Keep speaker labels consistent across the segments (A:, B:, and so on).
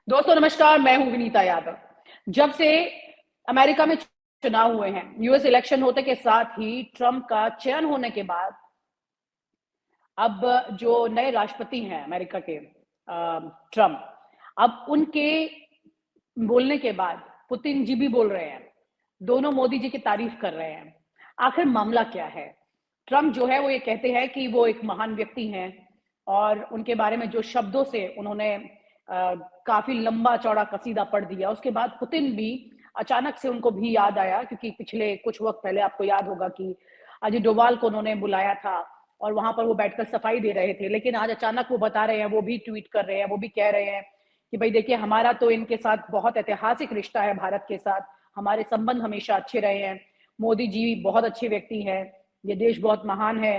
A: दोस्तों नमस्कार, मैं हूं विनीता यादव। जब से अमेरिका में चुनाव हुए हैं, यूएस इलेक्शन होने के साथ ही ट्रंप का चयन होने के बाद अब जो नए राष्ट्रपति हैं अमेरिका के ट्रंप, अब उनके बोलने के बाद पुतिन जी भी बोल रहे हैं, दोनों मोदी जी की तारीफ कर रहे हैं। आखिर मामला क्या है? ट्रंप जो है वो ये कहते हैं कि वो एक महान व्यक्ति हैं और उनके बारे में जो शब्दों से उन्होंने काफी लंबा चौड़ा कसीदा पढ़ दिया, उसके बाद पुतिन भी अचानक से उनको भी याद आया, क्योंकि पिछले कुछ वक्त पहले आपको याद होगा कि अजय डोभाल को उन्होंने बुलाया था और वहां पर वो बैठकर सफाई दे रहे थे, लेकिन आज अचानक वो बता रहे हैं, वो भी ट्वीट कर रहे हैं, वो भी कह रहे हैं कि भाई देखिए, हमारा तो इनके साथ बहुत ऐतिहासिक रिश्ता है, भारत के साथ हमारे संबंध हमेशा अच्छे रहे हैं। मोदी जी बहुत अच्छे व्यक्ति हैं, ये देश बहुत महान है,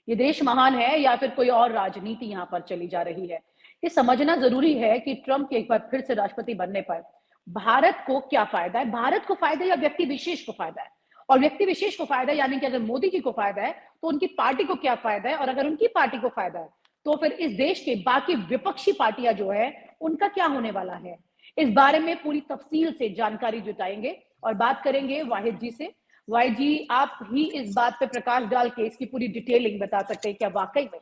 A: ये देश महान है या फिर कोई और राजनीति यहाँ पर चली जा रही है। ये समझना जरूरी है कि ट्रंप के एक बार फिर से राष्ट्रपति बनने पर भारत को क्या फायदा है, भारत को फायदा या व्यक्ति विशेष को फायदा है। और व्यक्ति विशेष को फायदा यानी कि अगर मोदी जी को फायदा है तो उनकी पार्टी को क्या फायदा है, और अगर उनकी पार्टी को फायदा है तो फिर इस देश के बाकी विपक्षी पार्टियां जो है उनका क्या होने वाला है। इस बारे में पूरी तफसील से जानकारी जुटाएंगे और बात करेंगे वाहिद जी से। वाहिद जी, आप ही इस बात पे प्रकाश डाल के इसकी पूरी डिटेलिंग बता सकते हैं, क्या वाकई में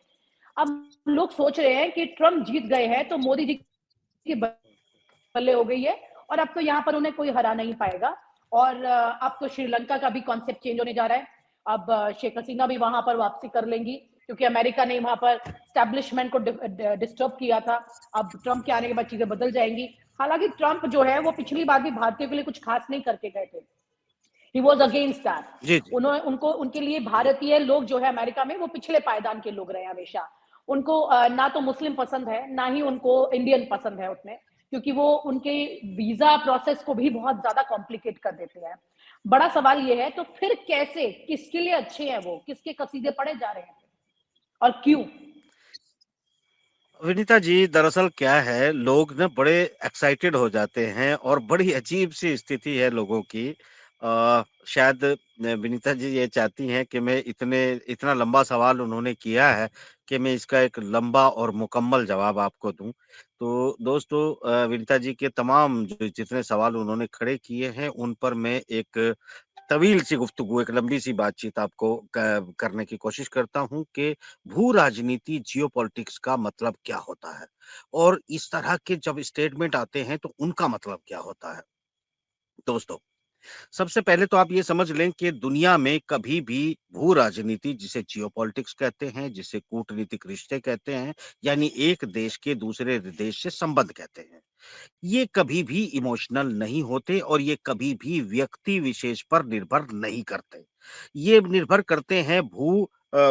A: अब लोग सोच रहे हैं कि ट्रंप जीत गए हैं तो मोदी जी की बल्ले हो गई है और अब तो यहाँ पर उन्हें कोई हरा नहीं पाएगा। और अब तो श्रीलंका का भी कॉन्सेप्ट चेंज होने जा रहा है। अब शेख हसीना भी वहां पर वापसी कर लेंगी, क्योंकि अमेरिका ने वहां पर स्टैब्लिशमेंट को डिस्टर्ब किया था। अब ट्रंप के आने के बाद चीजें बदल जाएंगी। हालांकि ट्रंप जो है वो पिछली बार भी भारतीयों के लिए कुछ खास नहीं करके गए थे, ही वॉज अगेंस्ट दैट।
B: जी, जी,
A: उन्होंने उनको उनके लिए
B: जी।
A: भारतीय लोग जो है अमेरिका में वो पिछले पायदान के लोग रहे हमेशा। उनको ना तो मुस्लिम पसंद है ना ही उनको इंडियन पसंद है उतने, क्योंकि वो उनके वीजा प्रोसेस को भी बहुत ज्यादा कॉम्प्लिकेट कर देते हैं। बड़ा सवाल ये है, तो फिर कैसे, किसके लिए अच्छे हैं वो, किसके कसीदे पढ़े जा रहे हैं और क्यों?
B: विनीता जी, दरअसल क्या है, लोग ना बड़े एक्साइटेड हो जाते हैं और बड़ी अजीब सी स्थिति है लोगों की। शायद विनीता जी ये चाहती हैं कि मैं इतना लंबा सवाल उन्होंने किया है कि मैं इसका एक लंबा और मुकम्मल जवाब आपको दूं। तो दोस्तों, विनीता जी के तमाम जो जितने सवाल उन्होंने खड़े किए हैं उन पर मैं एक तवील सी गुफ्तगू, एक लंबी सी बातचीत आपको करने की कोशिश करता हूँ कि भू राजनीति, जियोपॉलिटिक्स का मतलब क्या होता है और इस तरह के जब स्टेटमेंट आते हैं तो उनका मतलब क्या होता है। दोस्तों, सबसे पहले तो आप ये समझ लें कि दुनिया में कभी भी भू राजनीति, जिसे जियोपॉलिटिक्स कहते हैं, जिसे कूटनीतिक रिश्ते कहते हैं, यानी एक देश के दूसरे देश से संबंध कहते हैं, ये कभी भी इमोशनल नहीं होते और ये कभी भी व्यक्ति विशेष पर निर्भर नहीं करते। ये निर्भर करते हैं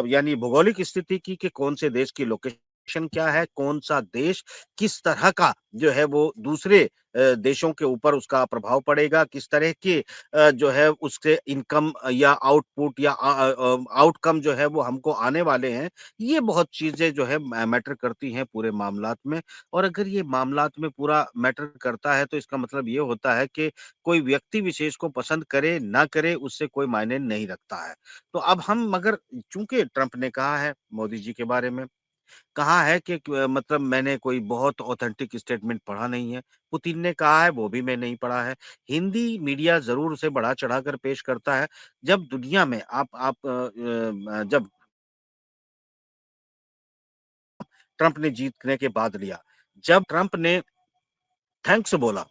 B: यानी भौगोलिक स्थिति की, कि कौन से देश की लोकेशन क्या है, कौन सा देश किस तरह का जो है वो दूसरे देशों के ऊपर उसका प्रभाव पड़ेगा, किस तरह के जो है उससे इनकम या आउटपुट या आउटकम जो है वो हमको आने वाले हैं। ये बहुत चीजें जो है मैटर करती हैं पूरे मामलात में। और अगर ये मामलात में पूरा मैटर करता है तो इसका मतलब ये होता है कि कोई व्यक्ति विशेष को पसंद करे ना करे उससे कोई मायने नहीं रखता है। तो अब हम मगर चूंकि ट्रंप ने कहा है मोदी जी के बारे में, कहा है कि मतलब मैंने कोई बहुत ऑथेंटिक स्टेटमेंट पढ़ा नहीं है। पुतिन ने कहा है, वो भी मैं नहीं पढ़ा है। हिंदी मीडिया जरूर उसे बढ़ा चढ़ाकर पेश करता है। जब दुनिया में जब ट्रंप ने जीतने के बाद लिया, जब ट्रंप ने थैंक्स बोला,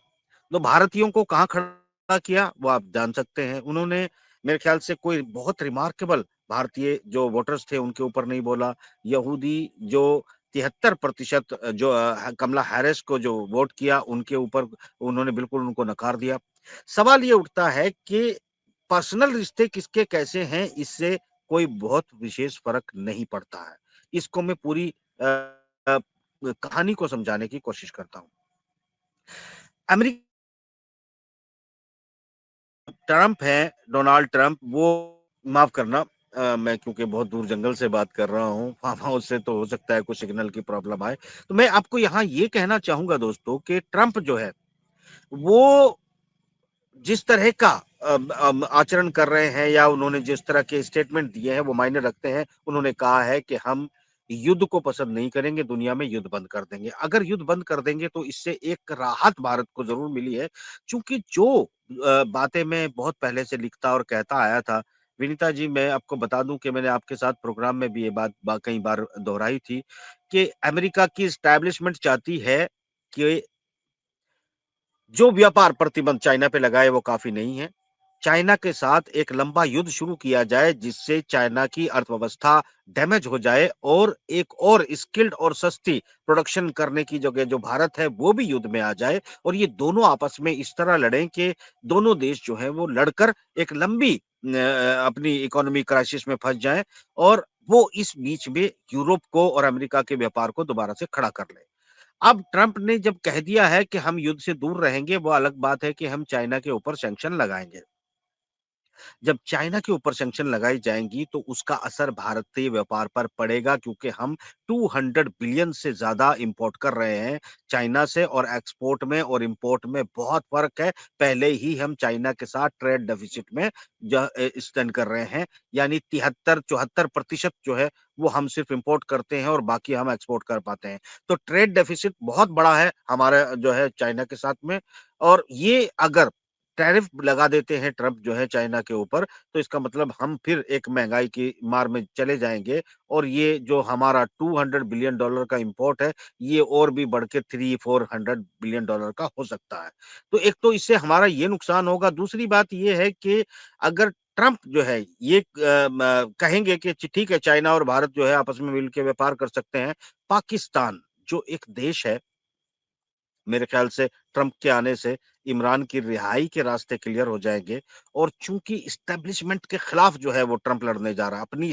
B: तो भारतीयों को कहाँ खड़ा किया वो आप जान सकते हैं। उन्होंने मेरे ख्याल से कोई बहुत रिमार्केबल भारतीय जो वोटर्स थे उनके ऊपर नहीं बोला। यहूदी जो 73% जो कमला हैरिस को जो वोट किया उनके ऊपर उन्होंने बिल्कुल उनको नकार दिया। सवाल ये उठता है कि पर्सनल रिश्ते किसके कैसे हैं, इससे कोई बहुत विशेष फर्क नहीं पड़ता है। इसको मैं पूरी अ, कहानी को समझाने की कोशिश करता हूँ। अमेरिका ट्रंप है, डोनाल्ड ट्रंप, वो माफ करना, मैं क्योंकि बहुत दूर जंगल से बात कर रहा हूँ, फार्म हाउस से तो हो सकता है कुछ सिग्नल की प्रॉब्लम आए। तो मैं आपको यहाँ ये कहना चाहूंगा दोस्तों कि ट्रंप जो है वो जिस तरह का आचरण कर रहे हैं या उन्होंने जिस तरह के स्टेटमेंट दिए हैं वो मायने रखते हैं। उन्होंने कहा है कि हम युद्ध को पसंद नहीं करेंगे, दुनिया में युद्ध बंद कर देंगे। अगर युद्ध बंद कर देंगे तो इससे एक राहत भारत को ज़रूर मिली है, चूँकि जो बातें मैं बहुत पहले से लिखता और कहता आया था, विनीता जी मैं आपको बता दूँ कि मैंने आपके साथ प्रोग्राम में भी ये बात कई बार दोहराई थी कि अमेरिका की एस्टैब्लिशमेंट चाहती है कि जो व्यापार प्रतिबंध चाइना पे लगाए वो काफ़ी नहीं है। चाइना के साथ एक लंबा युद्ध शुरू किया जाए जिससे चाइना की अर्थव्यवस्था डैमेज हो जाए और एक और स्किल्ड और सस्ती प्रोडक्शन करने की जगह जो भारत है वो भी युद्ध में आ जाए और ये दोनों आपस में इस तरह लड़ें कि दोनों देश जो है वो लड़कर एक लंबी अपनी इकोनॉमी क्राइसिस में फंस जाएं और वो इस बीच में यूरोप को और अमेरिका के व्यापार को दोबारा से खड़ा कर ले। अब ट्रंप ने जब कह दिया है कि हम युद्ध से दूर रहेंगे, वो अलग बात है कि हम चाइना के ऊपर सैंक्शन लगाएँगे। जब चाइना के ऊपर सैंक्शन लगाई जाएँगी, तो उसका असर भारतीय व्यापार पर पड़ेगा क्योंकि हम 200 बिलियन से ज़्यादा इम्पोर्ट कर रहे हैं चाइना से और एक्सपोर्ट में और इम्पोर्ट में बहुत फ़र्क है। पहले ही हम चाइना के साथ ट्रेड डेफ़िसिट में स्टैंड कर रहे हैं, यानी 73-74% जो है, वो हम सिर्फ़ इम्पोर्ट करते हैं और बाकी हम एक्सपोर्ट कर पाते हैं। तो ट्रेड डेफ़िसिट बहुत बड़ा है हमारा जो है चाइना के साथ में और ये अगर टैरिफ लगा देते हैं ट्रंप जो है चाइना के ऊपर, तो इसका मतलब हम फिर एक महँगाई की मार में चले जाएँगे और ये जो हमारा $200 बिलियन का इम्पोर्ट है, ये और भी बढ़ के 300-400 बिलियन डॉलर का हो सकता है। तो एक तो इससे हमारा ये नुकसान होगा, दूसरी बात ये है कि अगर ट्रंप जो है ये कहेंगे कि ठीक है चाइना और भारत जो है आपस में मिल के व्यापार कर सकते हैं, पाकिस्तान जो एक देश है मेरे ख्याल से ट्रंप के आने से इमरान की रिहाई के रास्ते क्लियर हो जाएँगे और चूँकि एस्टेब्लिशमेंट के खिलाफ जो है वो ट्रंप लड़ने जा रहा है, अपनी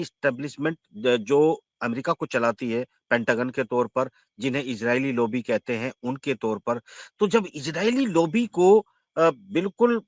B: एस्टेब्लिशमेंट जो अमेरिका को चलाती है पेंटागन के तौर पर, जिन्हें इज़राइली लॉबी कहते हैं, उनके तौर पर। तो जब इज़राइली लॉबी को बिल्कुल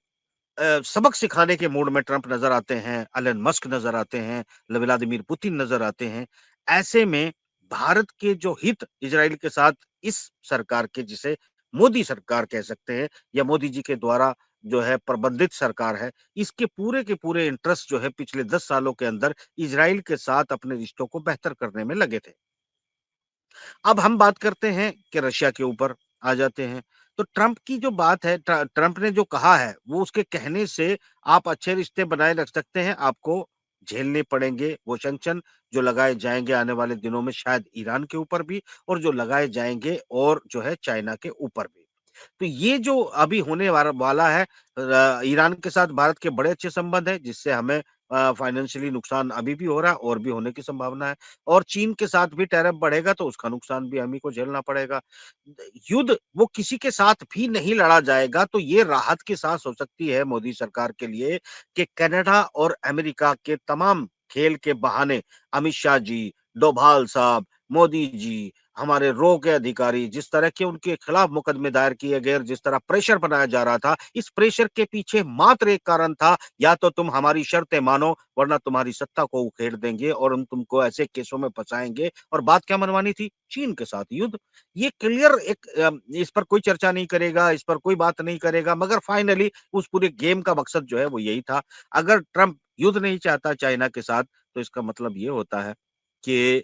B: सबक सिखाने के मूड में ट्रंप नज़र आते हैं, एलन मस्क नज़र आते हैं, व्लादिमीर पुतिन नज़र आते हैं। ऐसे में भारत के जो हित इज़राइल के साथ इस सरकार के जिसे मोदी सरकार कह सकते हैं या मोदी जी के द्वारा जो है प्रबंधित सरकार है, इसके पूरे के पूरे इंटरेस्ट जो है पिछले 10 सालों के अंदर इज़राइल के साथ अपने रिश्तों को बेहतर करने में लगे थे। अब हम बात करते हैं कि रशिया के ऊपर आ जाते हैं। तो ट्रंप की जो बात है ट्रंप ने जो कहा है, वो उसके कहने से आप अच्छे रिश्ते बनाए रख सकते हैं, आपको झेलने पड़ेंगे वो सैंक्शन जो लगाए जाएँगे आने वाले दिनों में शायद ईरान के ऊपर भी और जो लगाए जाएँगे और जो है चाइना के ऊपर भी। तो ये जो अभी होने वाला है ईरान के साथ भारत के बड़े अच्छे संबंध हैं जिससे हमें फाइनेंशियली नुकसान अभी भी हो रहा है और भी होने की संभावना है और चीन के साथ भी टैरिफ बढ़ेगा तो उसका नुकसान भी हम ही को झेलना पड़ेगा। युद्ध वो किसी के साथ भी नहीं लड़ा जाएगा तो ये राहत की सांस हो सकती है मोदी सरकार के लिए कि कनाडा और अमेरिका के तमाम खेल के बहाने अमित शाह जी, डोभाल साहब, मोदी जी, हमारे रॉ के अधिकारी जिस तरह के उनके खिलाफ मुकदमे दायर किए गए और जिस तरह प्रेशर बनाया जा रहा था, इस प्रेशर के पीछे मात्र एक कारण था, या तो तुम हमारी शर्तें मानो वरना तुम्हारी सत्ता को उखेड़ देंगे और हम तुमको ऐसे केसों में फँसाएँगे और बात क्या मनवानी थी? चीन के साथ युद्ध। ये क्लियर एक इस पर कोई चर्चा नहीं करेगा, इस पर कोई बात नहीं करेगा मगर फाइनली उस पूरे गेम का मकसद जो है वो यही था। अगर ट्रंप युद्ध नहीं चाहता चाइना के साथ, तो इसका मतलब ये होता है कि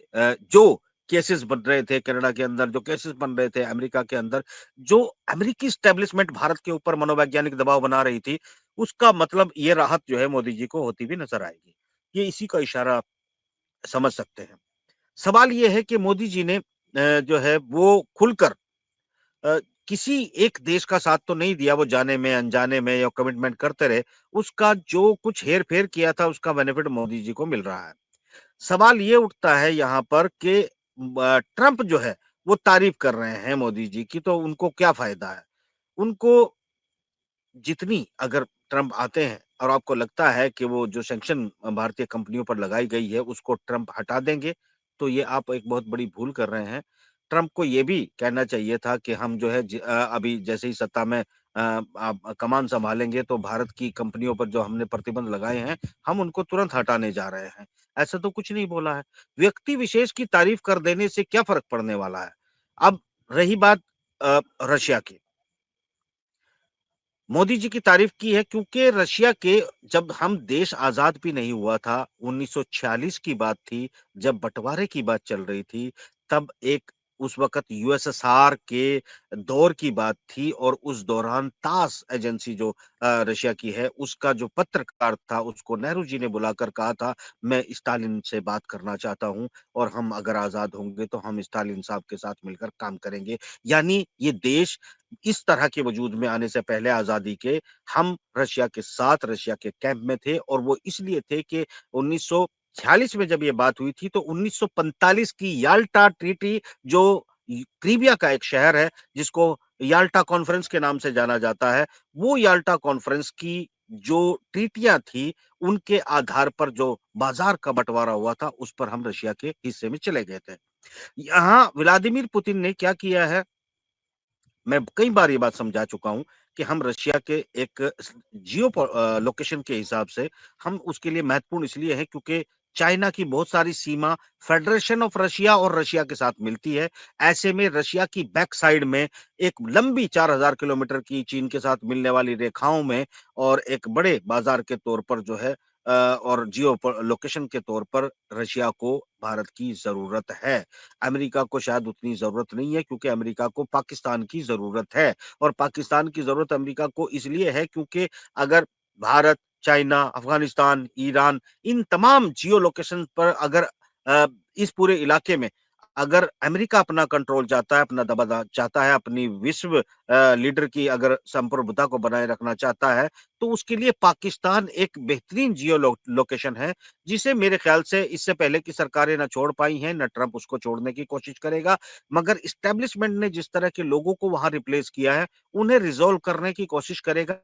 B: जो केसेस बन रहे थे कनाडा के अंदर, जो केसेस बन रहे थे अमेरिका के अंदर, जो अमेरिकी एस्टेब्लिशमेंट भारत के ऊपर मनोवैज्ञानिक दबाव बना रही थी, उसका मतलब ये राहत जो है मोदी जी को होती भी नज़र आएगी। ये इसी का इशारा आप समझ सकते हैं। सवाल ये है कि मोदी जी ने जो है वो खुलकर अ, किसी एक देश का साथ तो नहीं दिया, वो जाने में, अनजाने में या कमिटमेंट करते रहे। उसका जो कुछ हेर-फेर किया था, उसका बेनिफिट मोदी जी को मिल रहा है। सवाल ये उठता है यहाँ पर कि ट्रंप जो है, वो तारीफ़ कर रहे हैं मोदी जी की, तो उनको क्या फ़ायदा है? उनको जितनी अगर ट्रंप आते हैं और आपको लगता है कि वो जो सैंक्शन भारतीय कंपनियों पर लगाई गई है, उसको ट्रंप हटा देंगे, तो ये आप एक बहुत बड़ी भूल कर रहे हैं। ट्रंप को ये भी कहना चाहिए था कि हम जो है अभी जैसे ही सत्ता में आप कमान सँभालेंगे, तो भारत की कंपनियों पर जो हमने प्रतिबंध लगाए हैं, हम उनको तुरंत हटाने जा रहे हैं। ऐसा तो कुछ नहीं बोला है। व्यक्ति विशेष की तारीफ़ कर देने से क्या फ़र्क पड़ने वाला है? अब रही बात रशिया की। मोदी जी की तारीफ की है क्योंकि रशिया के जब हम देश आजाद भी नहीं हुआ था, 1946 की बात थी, जब बंटवारे की बात चल रही थी, तब एक उस वक़्त यूएसएसआर के दौर की बात थी और उस दौरान तास एजेंसी जो रशिया की है, उसका जो पत्रकार था, उसको नेहरू जी ने बुलाकर कहा था, मैं स्टालिन से बात करना चाहता हूँ और हम अगर आज़ाद होंगे, तो हम स्टालिन साहब के साथ मिलकर काम करेंगे। यानी ये देश इस तरह के वजूद में आने से पहले आज़ादी के, हम रशिया के साथ, रशिया के कैंप में थे और वो इसलिए थे कि 1946 में जब ये बात हुई थी, तो 1945 की याल्टा ट्रीटी जो क्रीमिया का एक शहर है, जिसको याल्टा कॉन्फ्रेंस के नाम से जाना जाता है, वो याल्टा कॉन्फ्रेंस की जो ट्रीटियाँ थी, उनके आधार पर जो बाज़ार का बँटवारा हुआ था, उस पर हम रशिया के हिस्से में चले गए थे। यहाँ व्लादिमीर पुतिन ने क्या किया है, मैं कई बार ये बात समझा चुका हूँ कि हम रशिया के एक लोकेशन के हिसाब से हम उसके लिए महत्वपूर्ण इसलिए हैं क्योंकि चाइना की बहुत सारी सीमा फेडरेशन ऑफ रशिया और रशिया के साथ मिलती है। ऐसे में रशिया की बैक साइड में एक लंबी 4000 किलोमीटर की चीन के साथ मिलने वाली रेखाओं में और एक बड़े बाजार के तौर पर जो है और लोकेशन के तौर पर रशिया को भारत की ज़रूरत है। अमेरिका को शायद उतनी ज़रूरत नहीं है क्योंकि अमेरिका को पाकिस्तान की ज़रूरत है और पाकिस्तान की ज़रूरत अमेरिका को इसलिए है क्योंकि अगर भारत, चाइना, अफ़गानिस्तान, ईरान इन तमाम जियो लोकेशन पर अगर इस पूरे इलाके में अगर अमेरिका अपना कंट्रोल चाहता है, अपना दबा चाहता है, अपनी विश्व लीडर की अगर संप्रभुता को बनाए रखना चाहता है, तो उसके लिए पाकिस्तान एक बेहतरीन जियो लोकेशन है जिसे मेरे ख्याल से इससे पहले की सरकारें ना छोड़ पाई हैं, ना ट्रंप उसको छोड़ने की कोशिश करेगा। मगर एस्टेब्लिशमेंट ने जिस तरह के लोगों को वहाँ रिप्लेस किया है, उन्हें रिज़ॉल्व करने की कोशिश करेगा।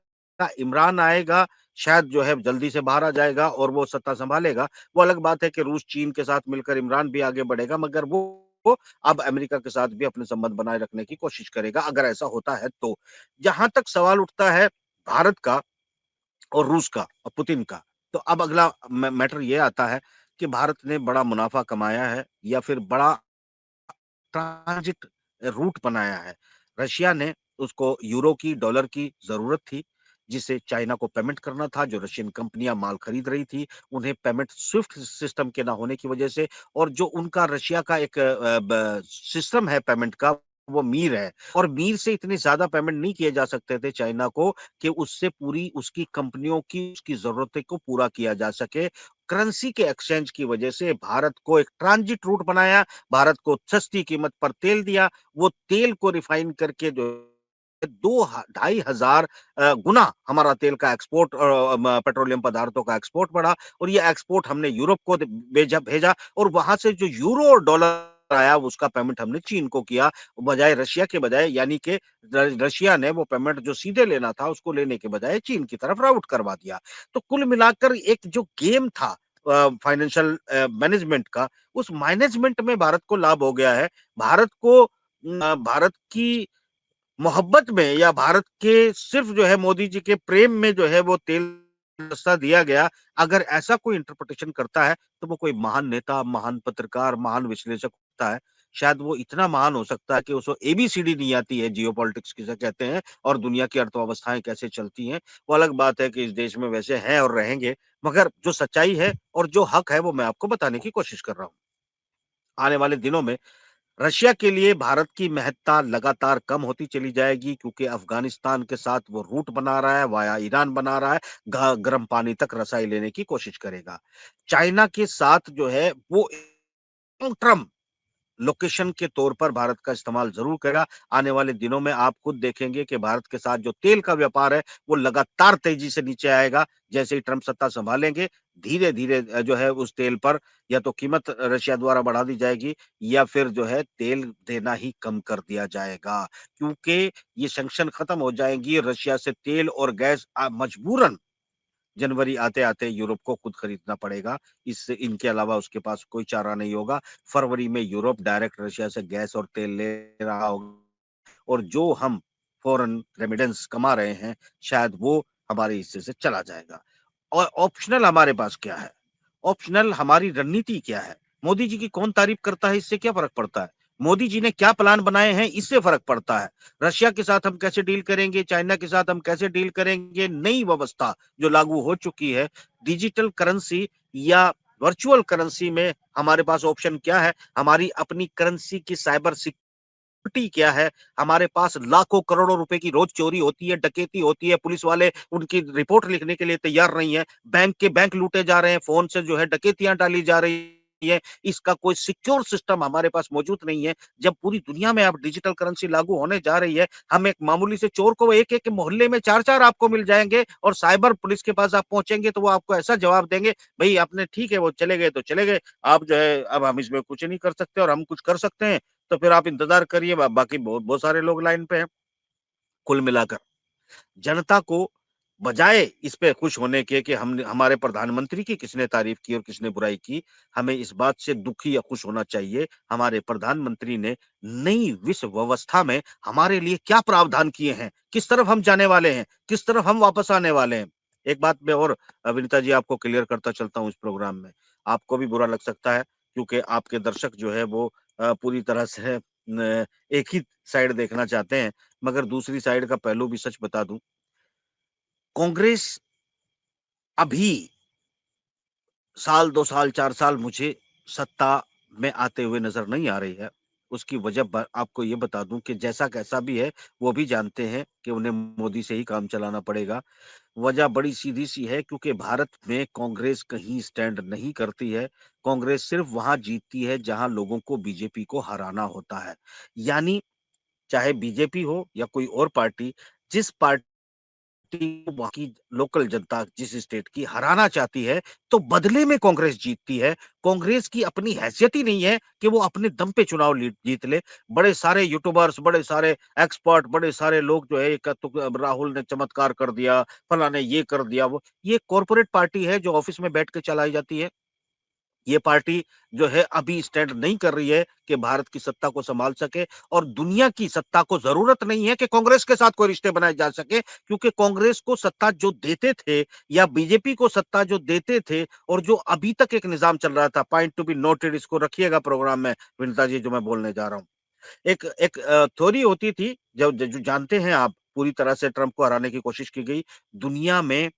B: इमरान आएगा, शायद जो है जल्दी से बाहर आ जाएगा और वो सत्ता सँभालेगा। वो अलग बात है कि रूस, चीन के साथ मिलकर इमरान भी आगे बढ़ेगा, मगर वो अब अमेरिका के साथ भी अपने संबंध बनाए रखने की कोशिश करेगा, अगर ऐसा होता है तो। जहाँ तक सवाल उठता है भारत का और रूस का और पुतिन का। तो अब अगला मैटर ये आता है कि भारत ने बड़ा मुनाफ़ा कमाया है या फिर बड़ा ट्रांजिट रूट बनाया है। रशिया ने उसको यूरो की, डॉलर की ज़रूरत थी, जिसे चाइना को पेमेंट करना था, जो रशियन कंपनियाँ माल खरीद रही थी, उन्हें पेमेंट स्विफ्ट सिस्टम के ना होने की वजह से और जो उनका रशिया का एक ब सिस्टम है पेमेंट का, वो मीर है और मीर से इतने ज़्यादा पेमेंट नहीं किए जा सकते थे चाइना को कि उससे पूरी उसकी कंपनियों की, उसकी ज़रूरतें को पूरा किया जा सके। करेंसी के एक्सचेंज की वजह से भारत को एक ट्रांजिट रूट बनाया, भारत को सस्ती कीमत पर तेल दिया, वो तेल को रिफाइन करके जो 2 ढाई हजार गुना हमारा तेल का एक्सपोर्ट पेट्रोलियम पदार्थों का एक्सपोर्ट बढ़ा और ये एक्सपोर्ट हमने यूरोप को भेजा और वहां से जो यूरो और डॉलर आया उसका पेमेंट हमने चीन को किया बजाय रशिया के बजाय यानी कि रशिया ने वो पेमेंट जो सीधे लेना था उसको लेने के बजाय चीन की तरफ राउट करवा दिया। तो कुल मिलाकर एक जो गेम था फाइनेंशियल मैनेजमेंट का, उस मैनेजमेंट में भारत को लाभ हो गया है। भारत को भारत की मोहब्बत में या भारत के सिर्फ जो है मोदी जी के प्रेम में जो है वो तेल सस्ता दिया गया। अगर ऐसा कोई इंटरप्रिटेशन करता है, तो वो कोई महान नेता, महान पत्रकार, महान विश्लेषक होता है। शायद वो इतना महान हो सकता है कि उसको एबीसीडी नहीं आती है, जियोपॉलिटिक्स किसे कहते हैं और दुनिया की अर्थव्यवस्थाएँ कैसे चलती हैं। वो अलग बात है कि इस देश में वैसे हैं और रहेंगे, मगर जो सच्चाई है और जो हक है, वो मैं आपको बताने की कोशिश कर रहा हूँ। आने वाले दिनों में रशिया के लिए भारत की महत्ता लगातार कम होती चली जाएगी क्योंकि अफगानिस्तान के साथ वो रूट बना रहा है, वाया ईरान बना रहा है, गर्म पानी तक रसाई लेने की कोशिश करेगा। चाइना के साथ जो है वो लॉन्ग टर्म लोकेशन के तौर पर भारत का इस्तेमाल ज़रूर करेगा। आने वाले दिनों में आप खुद देखेंगे कि भारत के साथ जो तेल का व्यापार है, वो लगातार तेज़ी से नीचे आएगा। जैसे ही ट्रंप सत्ता सँभालेंगे, धीरे-धीरे जो है उस तेल पर या तो कीमत रशिया द्वारा बढ़ा दी जाएगी या फिर जो है तेल देना ही कम कर दिया जाएगा। क्योंकि ये सैंक्शन खत्म हो जाएँगी, रशिया से तेल और गैस मजबूरन जनवरी आते-आते यूरोप को खुद खरीदना पड़ेगा। इससे इनके अलावा उसके पास कोई चारा नहीं होगा। फरवरी में यूरोप डायरेक्ट रशिया से गैस और तेल ले रहा होगा और जो हम फ़ॉरेन रेमिटेंस कमा रहे हैं, शायद वो हमारे हिस्से से चला जाएगा। और ऑप्शनल हमारे पास क्या है? ऑप्शनल हमारी रणनीति क्या है? मोदी जी की कौन तारीफ़ करता है, इससे क्या फ़र्क पड़ता है? मोदी जी ने क्या प्लान बनाए हैं, इससे फ़र्क पड़ता है। रशिया के साथ हम कैसे डील करेंगे, चाइना के साथ हम कैसे डील करेंगे, नई व्यवस्था जो लागू हो चुकी है, डिजिटल करेंसी या वर्चुअल करेंसी में हमारे पास ऑप्शन क्या है, हमारी अपनी करेंसी की साइबर सिक्योरिटी क्या है, हमारे पास लाखों करोड़ों रुपए की रोज चोरी होती है, डकैती होती है, पुलिस वाले उनकी रिपोर्ट लिखने के लिए तैयार नहीं है, बैंक के बैंक लूटे जा रहे हैं, फ़ोन से जो है डकैतियाँ डाली जा रही है, इसका कोई सिक्योर सिस्टम हमारे पास मौजूद नहीं है। जब पूरी दुनिया में अब डिजिटल करेंसी लागू होने जा रही है, हम एक मामूली से चोर को एक-एक मोहल्ले में 4-4 आपको मिल जाएँगे और साइबर पुलिस के पास आप पहुँचेंगे तो वो आपको ऐसा जवाब देंगे, भई आपने ठीक है वो चले गए तो चले गए, आप जो है अब हम इसमें कुछ नहीं कर सकते और हम कुछ कर सकते हैं, तो फिर आप इंतज़ार करिए बाकी बहुत बहुत सारे लोग लाइन पे हैं। कुल मिलाकर जनता को बजाय इस पे खुश होने के कि हमने हमारे प्रधानमंत्री की किसने तारीफ की और किसने बुराई की, हमें इस बात से दुखी या खुश होना चाहिए, हमारे प्रधानमंत्री ने नई विश्व व्यवस्था में हमारे लिए क्या प्रावधान किए हैं, किस तरफ हम जाने वाले हैं, किस तरफ हम वापस आने वाले हैं। एक बात मैं और विनीता जी आपको क्लियर करता चलता हूँ इस प्रोग्राम में, आपको भी बुरा लग सकता है क्योंकि आपके दर्शक जो है वो पूरी तरह से एक ही साइड देखना चाहते हैं, मगर दूसरी साइड का पहलू भी सच बता दूँ कांग्रेस अभी साल, 2 साल, 4 साल मुझे सत्ता में आते हुए नज़र नहीं आ रही है। उसकी वजह आपको ये बता दूँ कि जैसा कैसा भी है, वो भी जानते हैं कि उन्हें मोदी से ही काम चलाना पड़ेगा। वजह बड़ी सीधी-सी है क्योंकि भारत में कांग्रेस कहीं स्टैंड नहीं करती है। कांग्रेस सिर्फ़ वहाँ जीतती है जहाँ लोगों को बीजेपी को हराना होता है। यानी चाहे बीजेपी हो या कोई और पार्टी, जिस पार्टी को वहाँ की लोकल जनता जिस स्टेट की हराना चाहती है, तो बदले में कांग्रेस जीतती है। कांग्रेस की अपनी हैसियत ही नहीं है कि वो अपने दम पे चुनाव जीत ले। बड़े सारे यूट्यूबर्स, बड़े सारे एक्सपर्ट, बड़े सारे लोग जो है राहुल ने चमत्कार कर दिया, फलाँ ने ये कर दिया, वो ये कॉर्पोरेट पार्टी है जो ऑफिस में बैठ के चलाई जाती है। ये पार्टी जो है अभी स्टैंड नहीं कर रही है कि भारत की सत्ता को संभाल सके और दुनिया की सत्ता को जरूरत नहीं है कि कांग्रेस के साथ कोई रिश्ते बनाए जा सके क्योंकि कांग्रेस को सत्ता जो देते थे या बीजेपी को सत्ता जो देते थे और जो अभी तक एक निजाम चल रहा था पॉइंट टू बी नोटेड इसको रखिएगा प्रोग्राम में विनीता जी जो मैं बोलने जा रहा हूँ एक एक थ्योरी होती थी जो जानते हैं आप पूरी तरह से ट्रंप को हराने की कोशिश की गई दुनिया में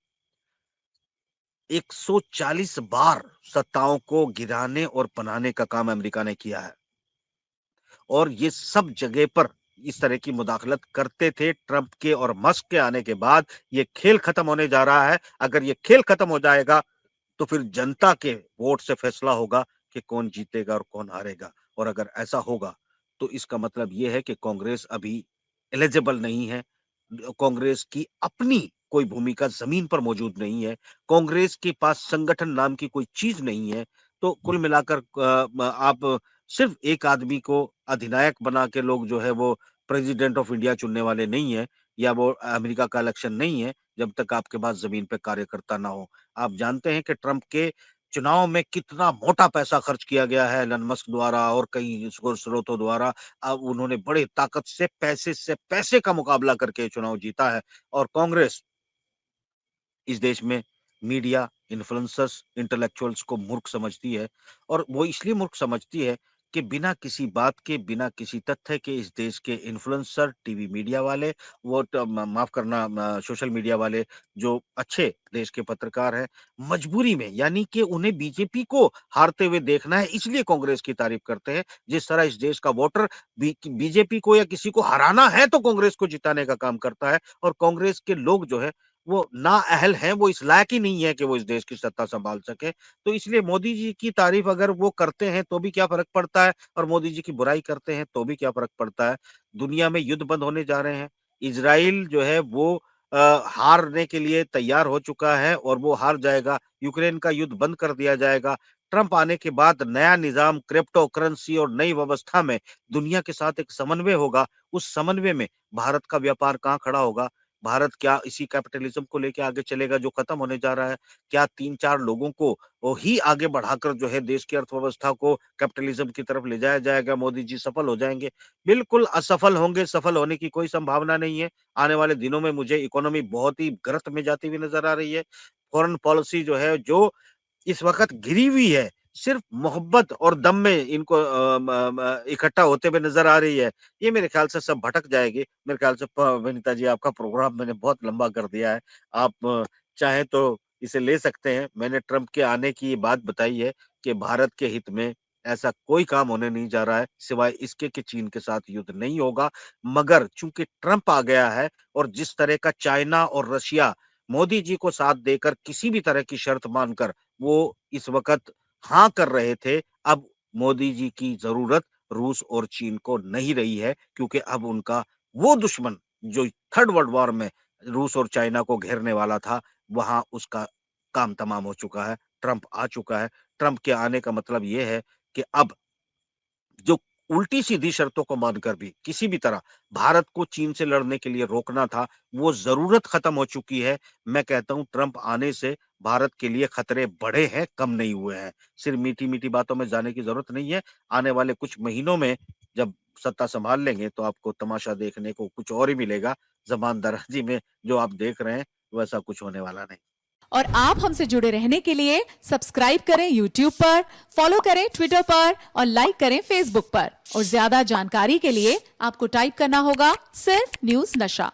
B: 140 बार सत्ताओं को गिराने और बनाने का काम अमेरिका ने किया है और ये सब जगह पर इस तरह की मुदाखलत करते थे ट्रंप के और मस्क के आने के बाद ये खेल खत्म होने जा रहा है अगर ये खेल खत्म हो जाएगा तो फिर जनता के वोट से फैसला होगा कि कौन जीतेगा और कौन हारेगा और अगर ऐसा होगा तो इसका मतलब ये है कि कांग्रेस अभी एलिजिबल नहीं है कांग्रेस की अपनी कोई भूमिका जमीन पर मौजूद नहीं है कांग्रेस के पास संगठन नाम की कोई चीज नहीं है तो कुल मिलाकर आप सिर्फ एक आदमी को अधिनायक बना के लोग जो है वो प्रेसिडेंट ऑफ इंडिया चुनने वाले नहीं है या वो अमेरिका का इलेक्शन नहीं है जब तक आपके पास जमीन पे कार्यकर्ता ना हो आप जानते हैं कि ट्रंप के चुनाव में कितना मोटा पैसा खर्च किया गया है एलन मस्क द्वारा और कई स्रोतों द्वारा अब उन्होंने बड़े ताकत से पैसे का मुकाबला करके चुनाव जीता है और कांग्रेस इस देश में मीडिया, इन्फ्लुएंसर्स, इंटेलेक्चुअल्स को मूर्ख समझती है और वो इसलिए मूर्ख समझती है कि बिना किसी बात के, बिना किसी तथ्य के इस देश के इन्फ्लुएंसर, टीवी मीडिया वाले, वो माफ़ करना सोशल मीडिया वाले जो अच्छे देश के पत्रकार हैं, मजबूरी में यानी कि उन्हें बीजेपी को हारते हुए देखना है इसलिए कांग्रेस की तारीफ करते हैं। जिस तरह इस देश का वोटर बीजेपी को या किसी को हराना है तो कांग्रेस को जिताने का काम करता है और कांग्रेस के लोग जो है वो नाअहल हैं, वो इस लायक ही नहीं है कि वो इस देश की सत्ता सँभाल सकें। तो इसलिए मोदी जी की तारीफ़ अगर वो करते हैं तो भी क्या फ़र्क पड़ता है और मोदी जी की बुराई करते हैं तो भी क्या फ़र्क पड़ता है। दुनिया में युद्ध बंद होने जा रहे हैं। इज़राइल जो है वो हारने के लिए तैयार हो चुका है और वो हार जाएगा। यूक्रेन का युद्ध बंद कर दिया जाएगा। ट्रंप आने के बाद नया निज़ाम क्रिप्टो करेंसी और नई व्यवस्था में दुनिया के साथ एक समन्वय होगा। उस समन्वय में भारत का व्यापार कहाँ खड़ा होगा? भारत क्या इसी कैपिटलिज्म को लेके आगे चलेगा जो खत्म होने जा रहा है? क्या 3-4 लोगों को वो ही आगे बढ़ाकर जो है देश की अर्थव्यवस्था को कैपिटलिज्म की तरफ ले जाया जाएगा, मोदी जी सफल हो जाएँगे? बिल्कुल असफल होंगे, सफल होने की कोई संभावना नहीं है। आने वाले दिनों में मुझे इकोनॉमी बहुत ही गर्त में जाती हुई नज़र आ रही है। फॉरेन पॉलिसी जो है जो इस वक़्त गिरी हुई है, सिर्फ मोहब्बत और दम में इनको इकट्ठा होते हुए नजर आ रही है, ये मेरे ख्याल से सब भटक जाएगी। मेरे ख्याल से विनीता जी, आपका प्रोग्राम मैंने बहुत लंबा कर दिया है। आप चाहें तो इसे ले सकते हैं। मैंने ट्रंप के आने की ये बात बताई है कि भारत के हित में ऐसा कोई काम होने नहीं जा रहा है, सिवाय इसके कि चीन के साथ युद्ध नहीं होगा। मगर चूंकि ट्रंप आ गया है और जिस तरह का चाइना और रशिया मोदी जी को साथ देकर किसी भी तरह की शर्त मानकर वो इस वक्त हाँ कर रहे थे, अब मोदी जी की जरूरत रूस और चीन को नहीं रही है, क्योंकि अब उनका वो दुश्मन जो थर्ड वर्ल्ड वॉर में रूस और चाइना को घेरने वाला था, वहां उसका काम तमाम हो चुका है। ट्रंप आ चुका है। ट्रंप के आने का मतलब ये है कि अब जो उल्टी सीधी शर्तों को मानकर भी किसी भी तरह भारत को चीन से लड़ने के लिए रोकना था, वो जरूरत खत्म हो चुकी है। मैं कहता हूं ट्रंप आने से भारत के लिए खतरे बढ़े हैं, कम नहीं हुए हैं। सिर्फ मीठी मीठी बातों में जाने की जरूरत नहीं है। आने वाले कुछ महीनों में जब सत्ता संभाल लेंगे तो आपको तमाशा देखने को कुछ और ही मिलेगा। जबान दराजी में जो आप देख रहे हैं वैसा कुछ होने वाला नहीं।
C: और आप हमसे जुड़े रहने के लिए सब्सक्राइब करें YouTube पर, फॉलो करें ट्विटर पर और लाइक करें Facebook पर। और ज्यादा जानकारी के लिए आपको टाइप करना होगा सिर्फ न्यूज नशा।